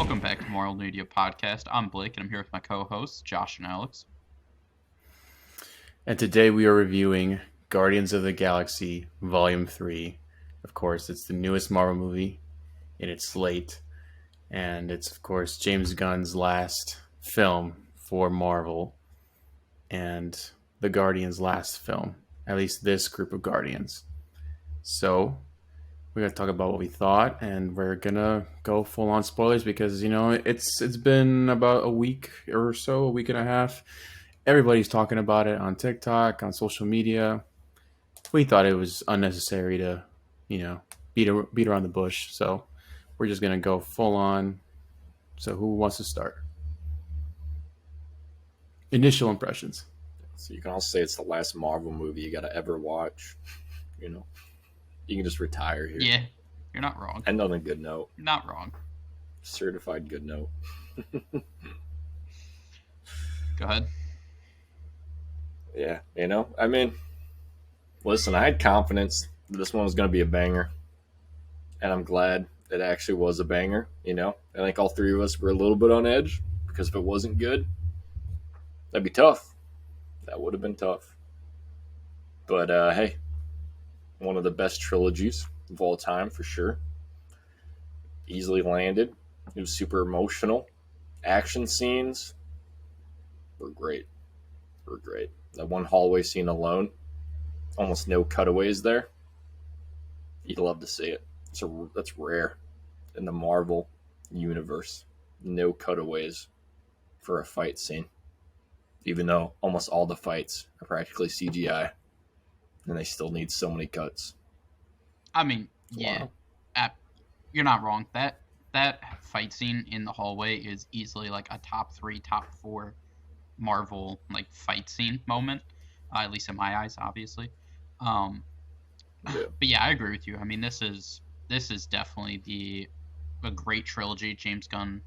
Welcome back to Moral Media Podcast. I'm Blake, and I'm here with my co-hosts, Josh and Alex. And today we are reviewing Guardians of the Galaxy Volume 3. Of course, it's the newest Marvel movie in its slate. And it's, of course, James Gunn's last film for Marvel. And the Guardians' last film. At least this group of Guardians. So, we're going to talk about what we thought. And we're going to go full-on spoilers because, it's been about a week or so, a week and a half. Everybody's talking about it on TikTok, on social media. We thought it was unnecessary to, beat around the bush. So we're just going to go full on. So who wants to start? Initial impressions. So you can also say it's the last Marvel movie you got to ever watch. You can just retire here. Yeah, you're not wrong. End on a good note. Not wrong. Certified good note. Go ahead. Yeah, listen, I had confidence that this one was going to be a banger. And I'm glad it actually was a banger. I think all three of us were a little bit on edge because if it wasn't good, that'd be tough. That would have been tough. But, hey, one of the best trilogies of all time for sure. Easily landed. It was super emotional. Action scenes were great. That one hallway scene alone, almost no cutaways there. You'd love to see it. That's rare in the Marvel universe. No cutaways for a fight scene. Even though almost all the fights are practically CGI. And they still need so many cuts. I mean, yeah, you're not wrong. That fight scene in the hallway is easily like a top 3, top 4 Marvel fight scene moment, at least in my eyes, obviously. But yeah, I agree with you. I mean, this is definitely a great trilogy. James Gunn.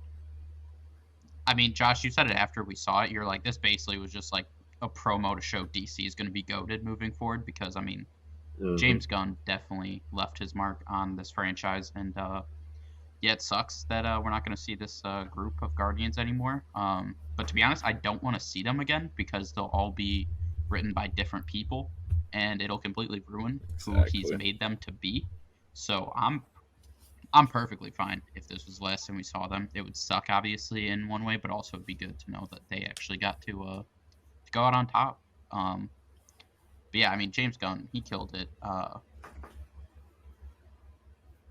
I mean, Josh, you said it after we saw it. You're like, this basically was just like a promo to show DC is going to be goated moving forward because, I mean, James Gunn definitely left his mark on this franchise. And, yeah, it sucks that we're not going to see this group of Guardians anymore. But to be honest, I don't want to see them again because they'll all be written by different people. And it'll completely ruin who he's made them to be. So I'm perfectly fine if this was less and we saw them. It would suck, obviously, in one way, but also it'd be good to know that they actually got to go out on top. But yeah, I mean, James Gunn, he killed it.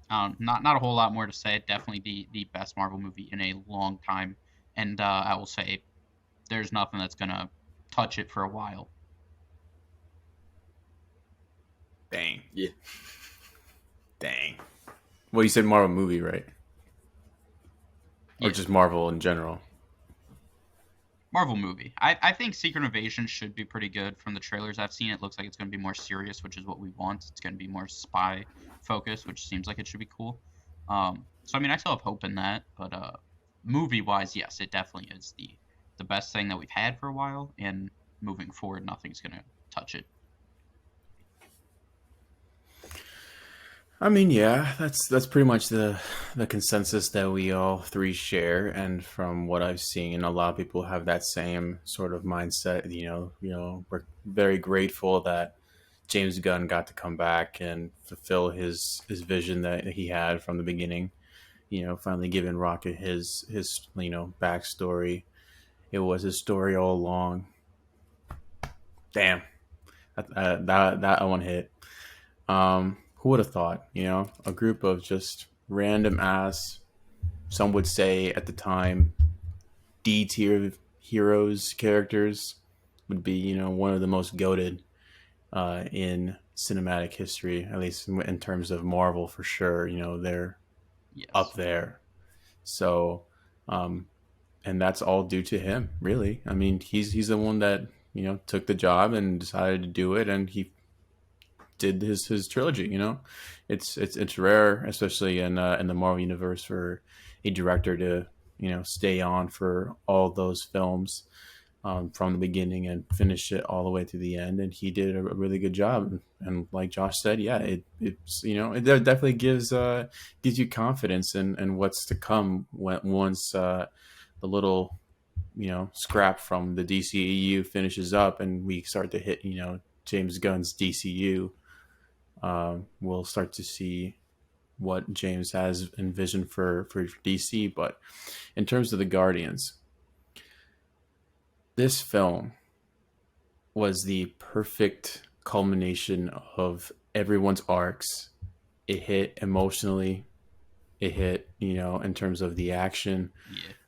Not a whole lot more to say. Definitely the best Marvel movie in a long time. And I will say there's nothing that's going to touch it for a while. Dang. Yeah. Dang. Well, you said Marvel movie, right? Yeah. Or just Marvel in general? Marvel movie. I think Secret Invasion should be pretty good. From the trailers I've seen, it looks like it's going to be more serious, which is what we want. It's going to be more spy focused, which seems like it should be cool. So, I mean, I still have hope in that. But movie-wise, yes, it definitely is the best thing that we've had for a while. And moving forward, nothing's going to touch it. I mean, yeah, that's pretty much the consensus that we all three share, and from what I've seen, a lot of people have that same sort of mindset. We're very grateful that James Gunn got to come back and fulfill his vision that he had from the beginning. Finally giving Rocket his backstory. It was his story all along. Damn, that one hit. Who would have thought, a group of just random ass, some would say at the time, D tier heroes, characters would be, one of the most goated in cinematic history, at least in terms of Marvel for sure. They're up there. So, and that's all due to him, really. I mean, he's the one that, took the job and decided to do it, and he did his trilogy. It's rare, especially in the Marvel universe, for a director to stay on for all those films. from the beginning and finish it all the way to the end. And he did a really good job. And like Josh said, yeah, it's it definitely gives you confidence in what's to come once the little scrap from the DCEU finishes up and we start to hit James Gunn's DCU. We'll start to see what James has envisioned for DC. But in terms of the Guardians, this film was the perfect culmination of everyone's arcs. It hit emotionally. It hit, in terms of the action.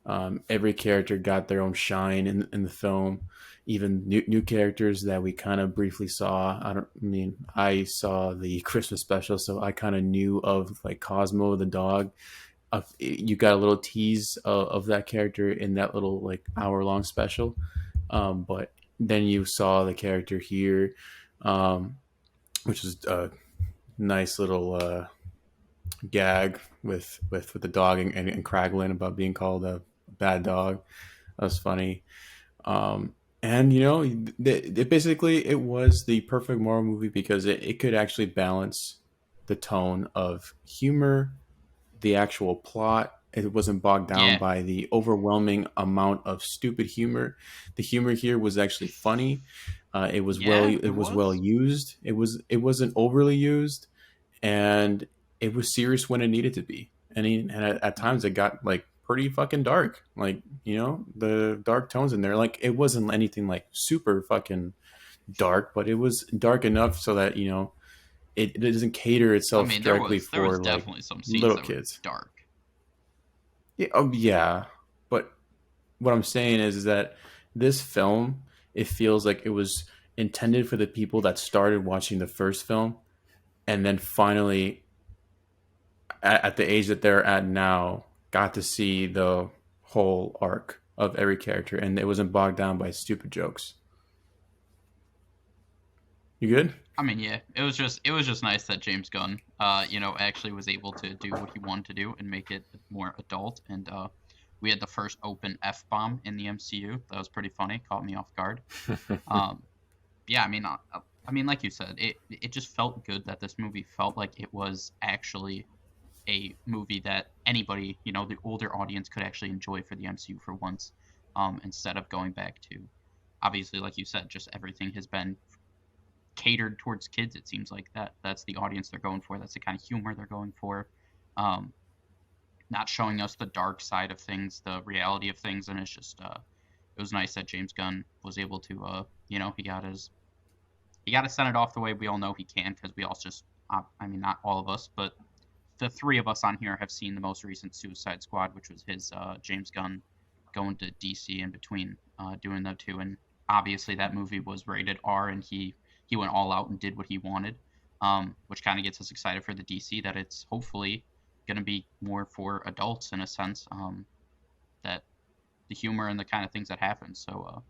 Yeah. Every character got their own shine in the film. Even new characters that we kind of briefly saw. I saw the Christmas special, so I kind of knew of like Cosmo the dog. You got a little tease of that character in that little like hour-long special. But then you saw the character here, which was a nice little gag with the dog and Kraglin about being called a bad dog. That was funny. And it was the perfect Marvel movie because it could actually balance the tone of humor, the actual plot. It wasn't bogged down by the overwhelming amount of stupid humor. The humor here was actually funny. It was well used. It wasn't overly used, and it was serious when it needed to be. And at times it got like pretty fucking dark. Like the dark tones in there. Like it wasn't anything like super fucking dark, but it was dark enough so that it doesn't cater itself directly for like definitely some scenes little that kids. Were dark. Yeah, yeah, but what I'm saying is that this film, it feels like it was intended for the people that started watching the first film, and then finally, at the age that they're at now, got to see the whole arc of every character, and it wasn't bogged down by stupid jokes. You good? I mean, yeah, it was just nice that James Gunn, actually was able to do what he wanted to do and make it more adult. And we had the first open F-bomb in the MCU. That was pretty funny. Caught me off guard. Yeah, I mean, like you said, it just felt good that this movie felt like it was actually a movie that anybody, the older audience could actually enjoy for the MCU for once, instead of going back to, obviously, like you said, just everything has been catered towards kids. It seems like that's the audience they're going for. That's the kind of humor they're going for. Not showing us the dark side of things, the reality of things, and it's just it was nice that James Gunn was able to he got to send it off the way we all know he can, because we all just not all of us, but the three of us on here have seen the most recent Suicide Squad, which was his James Gunn going to DC in between doing the two, and obviously that movie was rated R, and he went all out and did what he wanted, which kind of gets us excited for the DC, that it's hopefully going to be more for adults in a sense, that the humor and the kind of things that happen. So,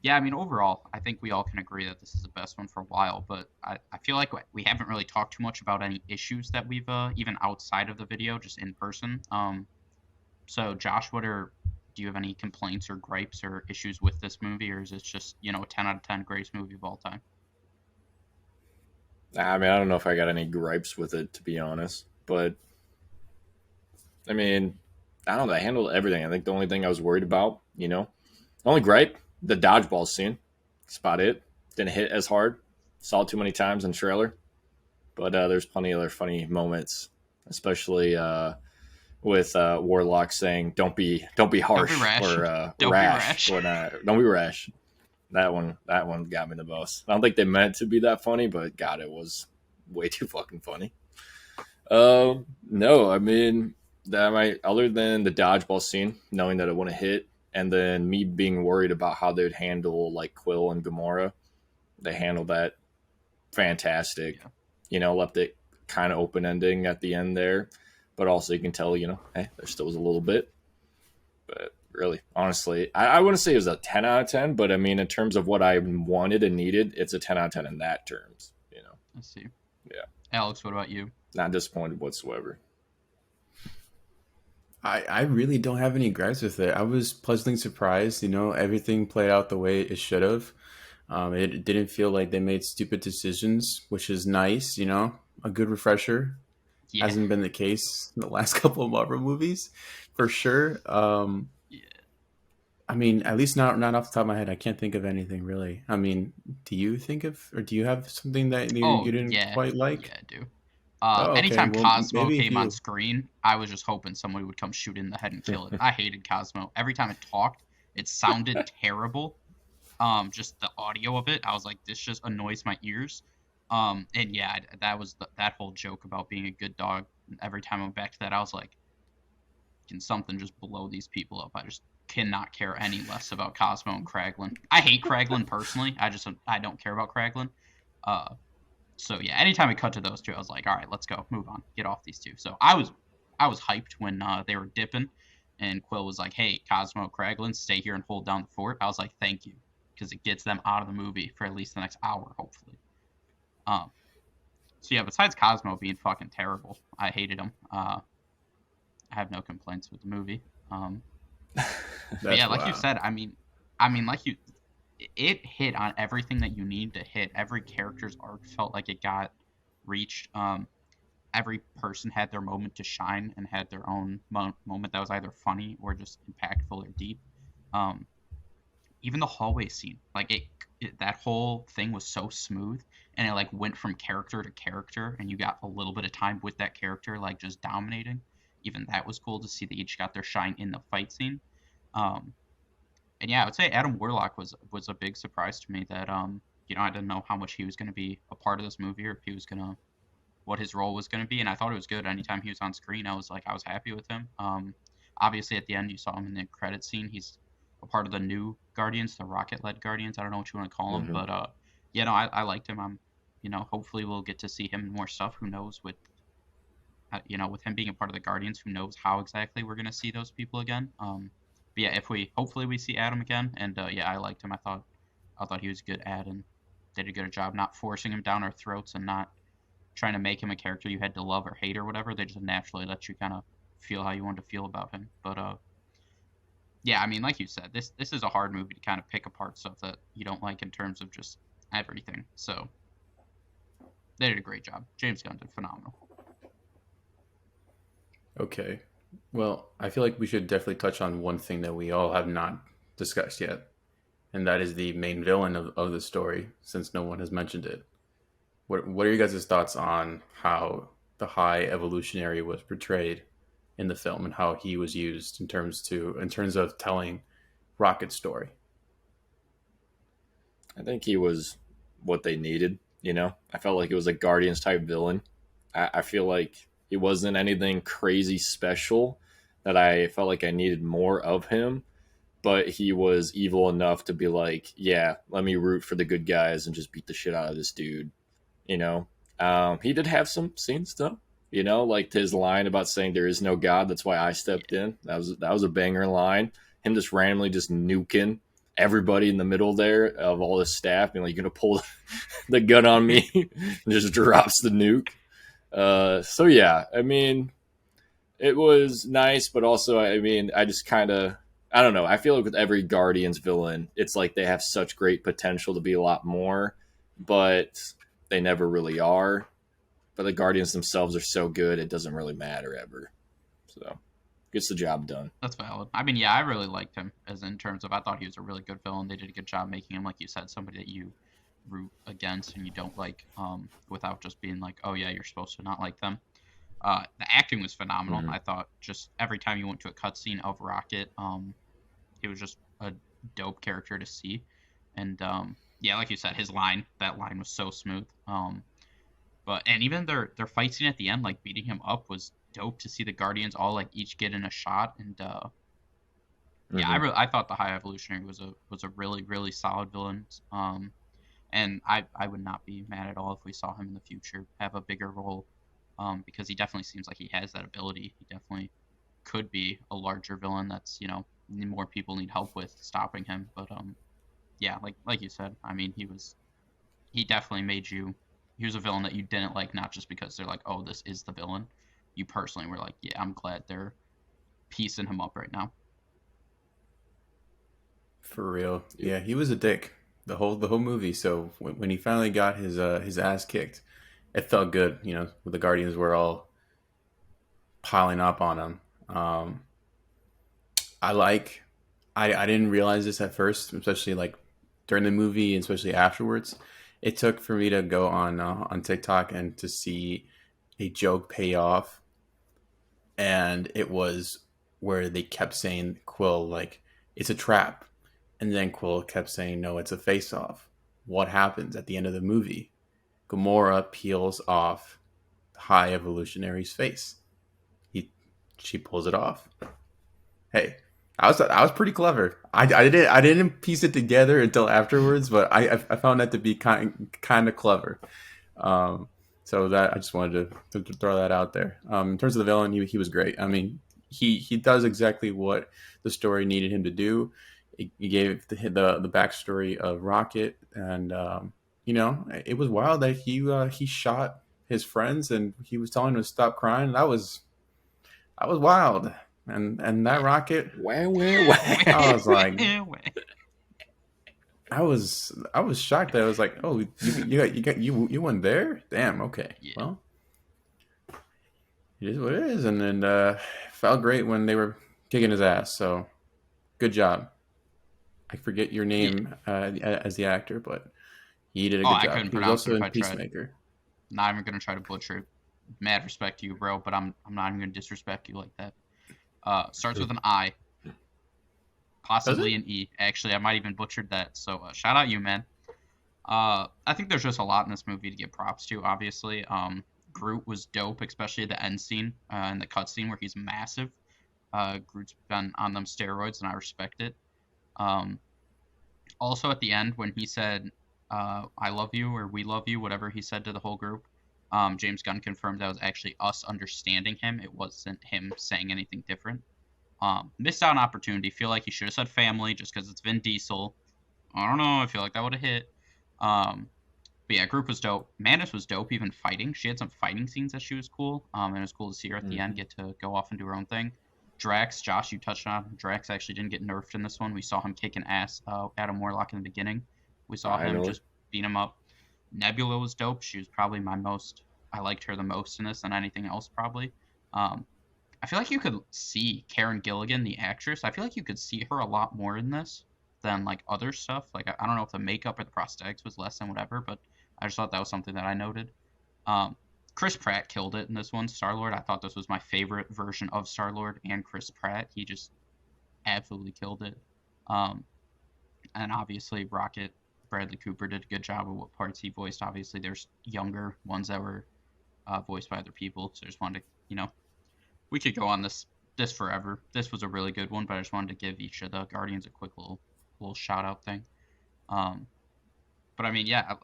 yeah, I mean, overall, I think we all can agree that this is the best one for a while, but I feel like we haven't really talked too much about any issues that we've, even outside of the video, just in person. So, Josh, do you have any complaints or gripes or issues with this movie, or is it just, a 10 out of 10 greatest movie of all time? I mean, I don't know if I got any gripes with it, to be honest, but I mean, I don't know. I handled everything. I think the only thing I was worried about, only gripe, the dodgeball scene. That's about it. Didn't hit as hard. Saw it too many times in the trailer. But there's plenty of other funny moments, especially with Warlock saying, "Don't be harsh," or rash. Don't be rash. That one got me the most. I don't think they meant to be that funny, but God, it was way too fucking funny. No, I mean, other than the dodgeball scene, knowing that it wouldn't hit, and then me being worried about how they'd handle like Quill and Gamora, they handled that fantastic. Yeah. Left it kind of open ending at the end there, but also you can tell, hey, there still was a little bit. But really, honestly, I wouldn't say it was a 10 out of 10, but I mean, in terms of what I wanted and needed, it's a 10 out of 10 in that terms. I see. Yeah. Alex, what about you? Not disappointed whatsoever. I really don't have any gripes with it. I was pleasantly surprised. Everything played out the way it should have. It didn't feel like they made stupid decisions, which is nice. A good refresher. Yeah. Hasn't been the case in the last couple of Marvel movies, for sure. Yeah. I mean, at least not off the top of my head, I can't think of anything really. I mean, do you think of, or do you have something that you Oh, didn't yeah. quite like? Yeah, I do. Oh, okay. Anytime Well, Cosmo maybe if came on you. screen, I was just hoping somebody would come shoot it in the head and kill it. I hated Cosmo. Every time it talked, it sounded terrible. Just the audio of it, I was like, this just annoys my ears. And yeah, that was that whole joke about being a good dog. Every time I went back to that, I was like, can something just blow these people up? I just cannot care any less about Cosmo and Kraglin. I hate Kraglin personally. I don't care about Kraglin. Uh, so yeah, anytime it cut to those two, I was like, all right, let's go, move on, get off these two. So I was hyped when they were dipping, and Quill was like, hey, Cosmo, Kraglin, stay here and hold down the fort. I was like, thank you, because it gets them out of the movie for at least the next hour, hopefully. Um, so yeah, besides Cosmo being fucking terrible, I hated him. I have no complaints with the movie. But yeah, That's like you wow. said, like it hit on everything that you need to hit. Every character's arc felt like it got reached. Every person had their moment to shine and had their own moment that was either funny or just impactful or deep. Um, Even the hallway scene, like that whole thing was so smooth, and it like went from character to character, and you got a little bit of time with that character, like just dominating. Even that was cool to see. They each got their shine in the fight scene. Um, and yeah, I would say Adam Warlock was a big surprise to me that I didn't know how much he was going to be a part of this movie, or if he was gonna what his role was going to be, and I thought it was good. Anytime he was on screen, I was happy with him. Obviously at the end you saw him in the credit scene. He's a part of the new Guardians, the rocket-led Guardians. I don't know what you want to call them, Mm-hmm. but yeah, no, I liked him. Hopefully we'll get to see him in more stuff. Who knows with him being a part of the Guardians, who knows how exactly we're going to see those people again. But yeah, if hopefully we see Adam again, and yeah, I liked him. I thought he was a good ad, and they did a good job not forcing him down our throats and not trying to make him a character you had to love or hate or whatever. They just naturally let you kind of feel how you wanted to feel about him. But yeah, I mean, like you said, this is a hard movie to kind of pick apart stuff that you don't like in terms of just everything. So they did a great job. James Gunn did phenomenal. Okay. Well, I feel like we should definitely touch on one thing that we all have not discussed yet, and that is the main villain of the story, since no one has mentioned it. What are you guys' thoughts on how the High Evolutionary was portrayed in the film and how he was used in terms of telling Rocket's story? I think he was what they needed. I felt like it was a Guardians type villain. I feel like he wasn't anything crazy special that I felt like I needed more of him, but he was evil enough to be like, yeah, let me root for the good guys and just beat the shit out of this dude. You know, he did have some scenes though. Like his line about saying there is no God. That's why I stepped in. That was a banger line. Him just randomly just nuking everybody in the middle there of all his staff, being like, "You're gonna pull the gun on me," and just drops the nuke. So yeah, I mean, it was nice, but also, I mean, I just kind of, I don't know. I feel like with every Guardians villain, it's like they have such great potential to be a lot more, but they never really are. But the Guardians themselves are so good, it doesn't really matter ever. So, gets the job done. That's valid. I mean, yeah, I really liked him as in terms of I thought he was a really good villain. They did a good job making him, like you said, somebody that you root against and you don't like, without just being like, oh yeah, you're supposed to not like them. The acting was phenomenal. Mm-hmm. I thought just every time you went to a cutscene of Rocket, it was just a dope character to see. And yeah, like you said, that line was so smooth. And even their fight scene at the end, like beating him up, was dope to see the Guardians all like each get in a shot. And yeah, Mm-hmm. I thought the High Evolutionary was a really really solid villain. And I would not be mad at all if we saw him in the future have a bigger role, because he definitely seems like he has that ability. He definitely could be a larger villain that's more people need help with stopping him. But yeah, like you said, I mean, he definitely made you. He was a villain that you didn't like, not just because they're like, oh, this is the villain. You personally were like, yeah, I'm glad they're piecing him up right now. For real. Yeah, he was a dick the whole movie. So when he finally got his ass kicked, it felt good. You know, the Guardians were all piling up on him. I didn't realize this at first, especially like during the movie, and especially afterwards. It took for me to go on TikTok and to see a joke pay off, and it was where they kept saying Quill like it's a trap, and then Quill kept saying no, it's a face off. What happens at the end of the movie? Gamora peels off High Evolutionary's face. She pulls it off. Hey, I was pretty clever. I didn't piece it together until afterwards, but I found that to be kind of clever. So that I just wanted to throw that out there. In terms of the villain, he was great. I mean, he does exactly what the story needed him to do. He gave the backstory of Rocket, and you know, it was wild that he shot his friends and he was telling them to stop crying. That was wild. And that Rocket, I was like, I was shocked that I was like, oh, you went there? Damn, okay. Yeah. Well, it is what it is. And then felt great when they were kicking his ass. So good job. I forget your name as the actor, but he did a good job. He was also in Peacemaker. Not even gonna try to butcher it. Mad respect to you, bro, but I'm not even gonna disrespect you like that. Starts with an I, possibly an E. Actually, I might even butchered that. So shout out you, man. I think there's just a lot in this movie to give props to. Obviously, Groot was dope, especially the end scene and the cutscene where he's massive. Groot's been on them steroids, and I respect it. Also, at the end when he said, "I love you" or "We love you," whatever he said to the whole group. James Gunn confirmed that was actually us understanding him. It wasn't him saying anything different. Missed out on opportunity. Feel like he should have said family just because it's Vin Diesel. I don't know. I feel like that would have hit. But yeah, Group was dope. Mantis was dope, even fighting. She had some fighting scenes that she was cool. And it was cool to see her at the end get to go off and do her own thing. Drax, Josh, you touched on. Drax actually didn't get nerfed in this one. We saw him kicking ass. Adam Warlock in the beginning. We saw him just beat him up. Nebula was dope. She was probably I liked her the most in this than anything else, probably. I feel like you could see Karen Gillan, the actress. I feel like you could see her a lot more in this than like other stuff. Like I don't know if the makeup or the prosthetics was less than whatever, but I just thought that was something that I noted. Chris Pratt killed it in this one. Star-Lord, I thought this was my favorite version of Star-Lord and Chris Pratt. He just absolutely killed it. And obviously Rocket, Bradley Cooper did a good job of what parts he voiced. Obviously, there's younger ones that were voiced by other people. So I just wanted to, we could go on this forever. This was a really good one, but I just wanted to give each of the Guardians a quick little shout out thing. But I mean, yeah,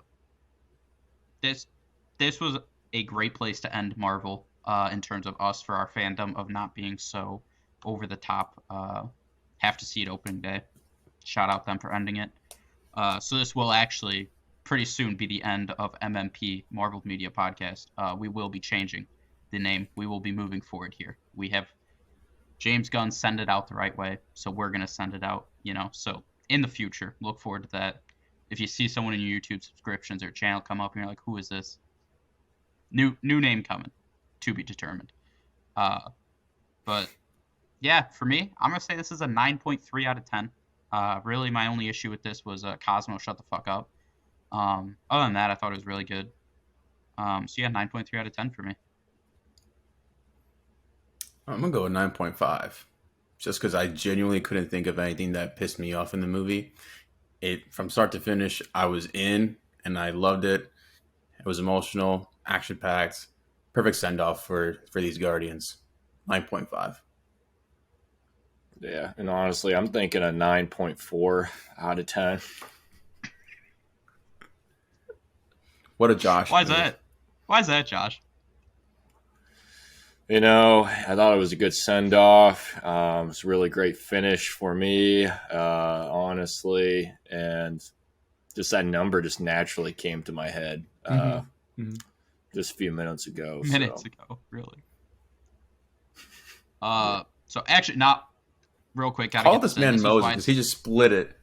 this was a great place to end Marvel in terms of us for our fandom of not being so over the top. Have to see it opening day. Shout out them for ending it. So this will actually pretty soon be the end of MMP, Marvel Media Podcast. We will be changing the name. We will be moving forward here. We have James Gunn send it out the right way, so we're going to send it out, So in the future, look forward to that. If you see someone in your YouTube subscriptions or channel come up and you're like, who is this? New name coming, to be determined. But yeah, for me, I'm going to say this is a 9.3 out of 10. Really, my only issue with this was Cosmo, shut the fuck up. Other than that, I thought it was really good. So yeah, 9.3 out of 10 for me. I'm going to go with 9.5. Just because I genuinely couldn't think of anything that pissed me off in the movie. From start to finish, I was in, and I loved it. It was emotional, action-packed, perfect send-off for these Guardians. 9.5. Yeah, and honestly, I'm thinking a 9.4 out of 10. What a Josh. Why is that? Why is that, Josh? I thought it was a good send-off. It was a really great finish for me, honestly. And just that number just naturally came to my head just a few minutes ago. Minutes ago, really. So actually, not real quick. Gotta Call get this in. man This is Moses why because he just split it.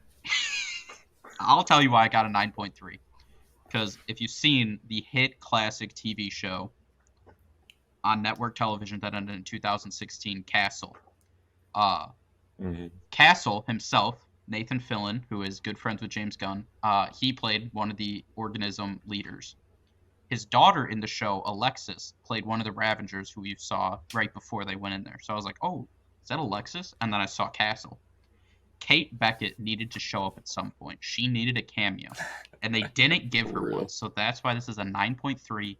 I'll tell you why I got a 9.3. Because if you've seen the hit classic TV show on network television that ended in 2016, Castle, Castle himself, Nathan Fillion, who is good friends with James Gunn, he played one of the organism leaders. His daughter in the show, Alexis, played one of the Ravengers who you saw right before they went in there. So I was like, oh, is that Alexis? And then I saw Castle. Kate Beckett needed to show up at some point. She needed a cameo, and they didn't give her one. So that's why this is a 9.3.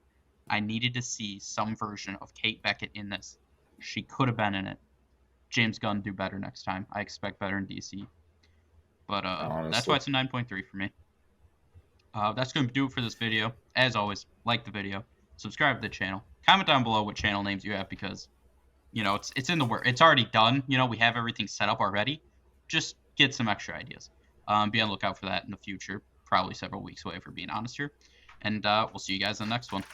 I needed to see some version of Kate Beckett in this. She could have been in it. James Gunn do better next time. I expect better in DC. But that's why it's a 9.3 for me. That's going to do it for this video. As always, like the video, subscribe to the channel, comment down below what channel names you have because, it's in the work. It's already done. We have everything set up already. Just get some extra ideas. Be on the lookout for that in the future. Probably several weeks away, for being honest here. And we'll see you guys in the next one.